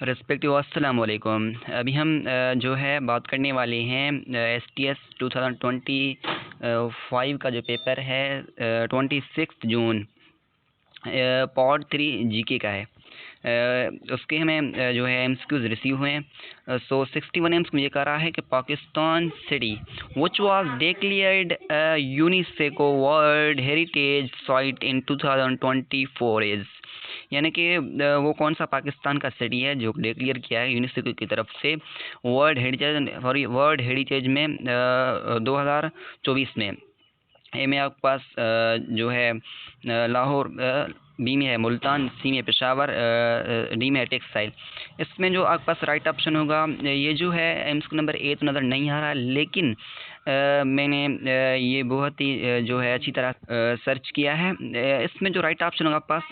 Respective अस्सलाम वालेकुम। अभी हम जो है बात करने वाले हैं STS 2025 का जो पेपर है 26 जून पार्ट 3 जीके का है। उसके हमें जो है MCQs रिसीव हुए हैं। सो 61 एम्स में ये कह रहा है कि Pakistan city which was declared UNESCO world heritage site in 2024 is, यानी कि वो कौन सा पाकिस्तान का सिटी है जो डिक्लेयर किया है यूनेस्को की तरफ से वर्ल्ड हेरिटेज में 2024 में। ए में आपके पास जो है लाहौर, बी में है मुल्तान, सी में पेशावर, डी में है टेक्सटाइल। इसमें जो आपके पास राइट ऑप्शन होगा, ये जो है एम्स नंबर ए तो नज़र नहीं आ रहा, लेकिन मैंने ये बहुत ही जो है अच्छी तरह सर्च किया है। इसमें जो राइट ऑप्शन होगा आपके पास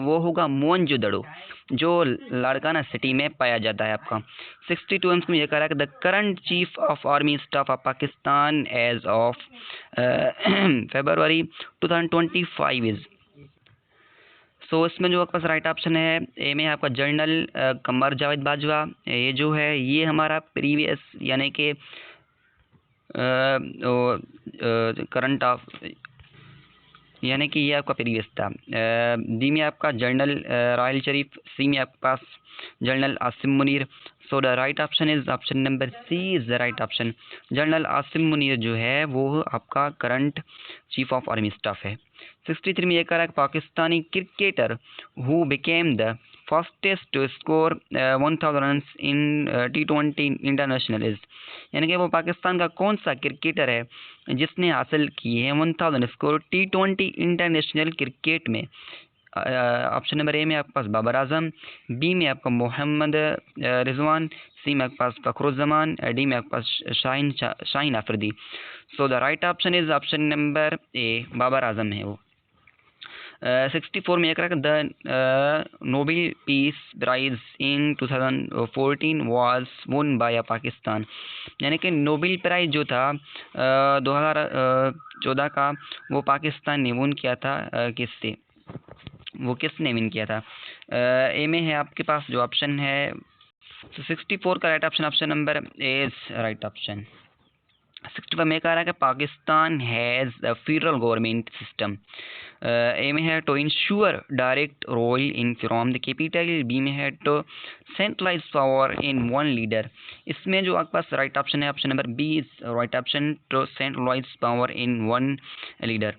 वो होगा मोहनजोदड़ो, जो लाड़काना सिटी में पाया जाता है आपका। 62 एम्स में यह कह रहा है कि the current chief of army staff of Pakistan as of February 2025 is. सो इसमें जो आपके पास राइट ऑप्शन है, ए में आपका जनरल कमर जावेद बाजवा। ये जो है ये हमारा प्रीवियस यानी कि करंट ऑफ यानी कि ये आपका प्रीवियस था। डी में आपका जनरल राहिल शरीफ, सी में आपके पास general Asim Munir. So the right option is option number C is the right option. General Asim Munir जो है वो आपका current chief of army staff है। 63 में ये कह रहा है कि Pakistani cricketer who became the fastest to score 1000 run in T20 international is, यानी कि वो पाकिस्तान का कौन सा क्रिकेटर है जिसने हासिल किए हैं 1000 स्कोर T20 इंटरनेशनल क्रिकेट में। ऑप्शन नंबर ए में आपके पास बाबर आजम, बी में आपका मोहम्मद रिजवान, सी में आपके पास फखरुज्जमान, डी में आपके पास Shaheen Afridi. So the right option is option number A, Babar Azam है वो। 64 में एक the Nobel peace prize in 2014 was won by Pakistan, यानी कि नोबेल प्राइज जो था 2014 का वो पाकिस्तान ने वोन किया था। किससे, वो किसने विन किया था? ए में है आपके पास जो ऑप्शन है 64 का right option option number A is right option. 65 में कह रहा है कि Pakistan has the federal government system. A में है to ensure direct role in from the capital, B में है to centralise power in one leader. इसमें जो आपके पास राइट ऑप्शन है option number B is right option, to centralise power in one leader.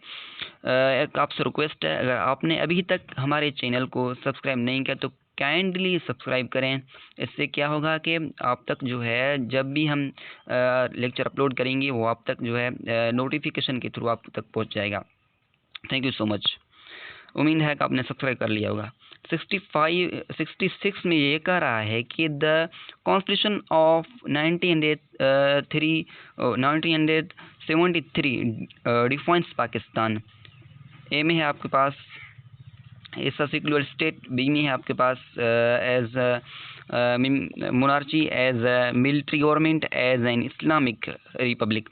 एक आपसे रिक्वेस्ट है, अगर आपने अभी तक हमारे चैनल को सब्सक्राइब नहीं किया तो काइंडली सब्सक्राइब करें। इससे क्या होगा कि आप तक जो है जब भी हम लेक्चर अपलोड करेंगे वो आप तक जो है नोटिफिकेशन के थ्रू आप तक पहुंच जाएगा। Thank you so much. उम्मीद है कि आपने सब्सक्राइब कर लिया होगा। 66 में ये कह रहा है कि the constitution of 1973 defines Pakistan. A में है आपके पास इस सेक्युलर स्टेट, बी में है आपके पास as monarchy, as a military government, as an Islamic republic.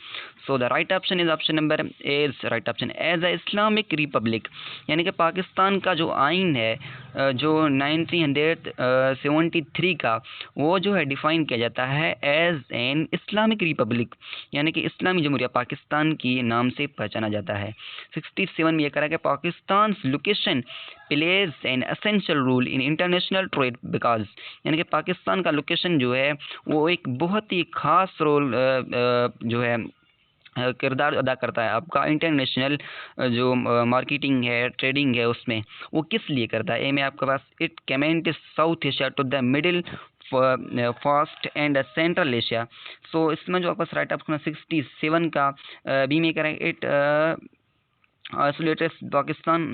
So the right option is option number A is right option, as a Islamic republic, यानी कि पाकिस्तान का जो आइन है जो 1973 का वो जो है डिफ़ाइन किया जाता है एज एन इस्लामिक रिपब्लिक, यानी कि इस्लामी जमहूरिया पाकिस्तान की नाम से पहचाना जाता है। 67 में यह कहा कि Pakistan location plays an essential role in international trade because, यानी कि पाकिस्तान का लोकेशन जो है वो एक बहुत ही ख़ास रोल जो है किरदार अदा करता है आपका इंटरनेशनल जो मार्केटिंग है, ट्रेडिंग है, उसमें वो किस लिए करता है। ए में आपके पास it connect South Asia to the Middle East and Central Asia. So इसमें जो आपका राइट ऑप्शन 67 का बी में करें it isolated Pakistan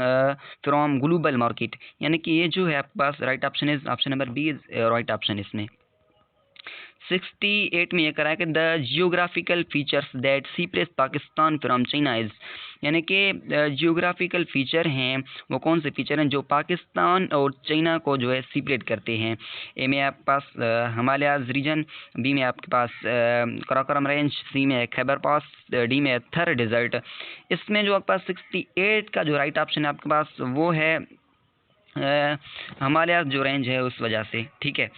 from global market, यानी कि ये जो है आपके पास right option is option number B is right option इसमें। 68 में यह करा है कि the geographical features that separate Pakistan from China is, यानी कि जियोग्राफिकल फीचर हैं वो कौन से फीचर हैं जो पाकिस्तान और चाइना को जो है सीपरेट करते हैं। ए में आपके पास हिमालयाज रीजन, बी में आपके पास कराकोरम रेंज, सी में खैबर पास, डी में थर डेजर्ट। इसमें जो आपके पास 68 का जो राइट ऑप्शन है आपके पास वो है हमारे यहाँ जो रेंज है उस वजह से, ठीक है।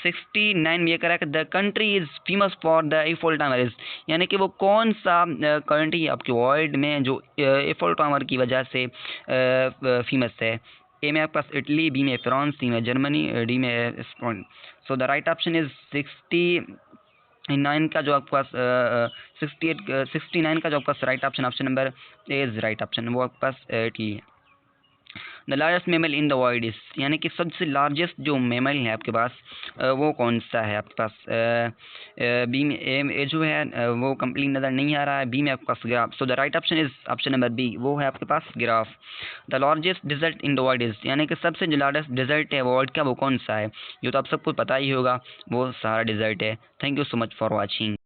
69 ये correct. The country is famous for the Eiffel tower, यानी कि वो कौन सा कंट्री आपके वर्ल्ड में जो एफिल टावर की वजह से फेमस है। ए में आपके पास इटली, बी में फ्रांस, सी में जर्मनी, डी में Spain. So the right option is 69 का जो आपके पास 69 का जो आपके पास right option number A is right option, वो आपके पास इटली है। The largest mammal in the world is, यानी कि सबसे लार्जेस्ट जो मेमल है आपके पास वो कौन सा है आपके पास। बी में ए जो है वो कंप्लीट नज़र नहीं आ रहा है। बी में आपके पास giraffe. So the right option is option number B, वो है आपके पास giraffe. The largest desert in the world is, यानी कि सबसे जो लार्जेस्ट डिजर्ट है वर्ल्ड का वो कौन सा है, ये तो आप सबको पता ही होगा, वो सहारा डिजर्ट है। Thank you so much for watching.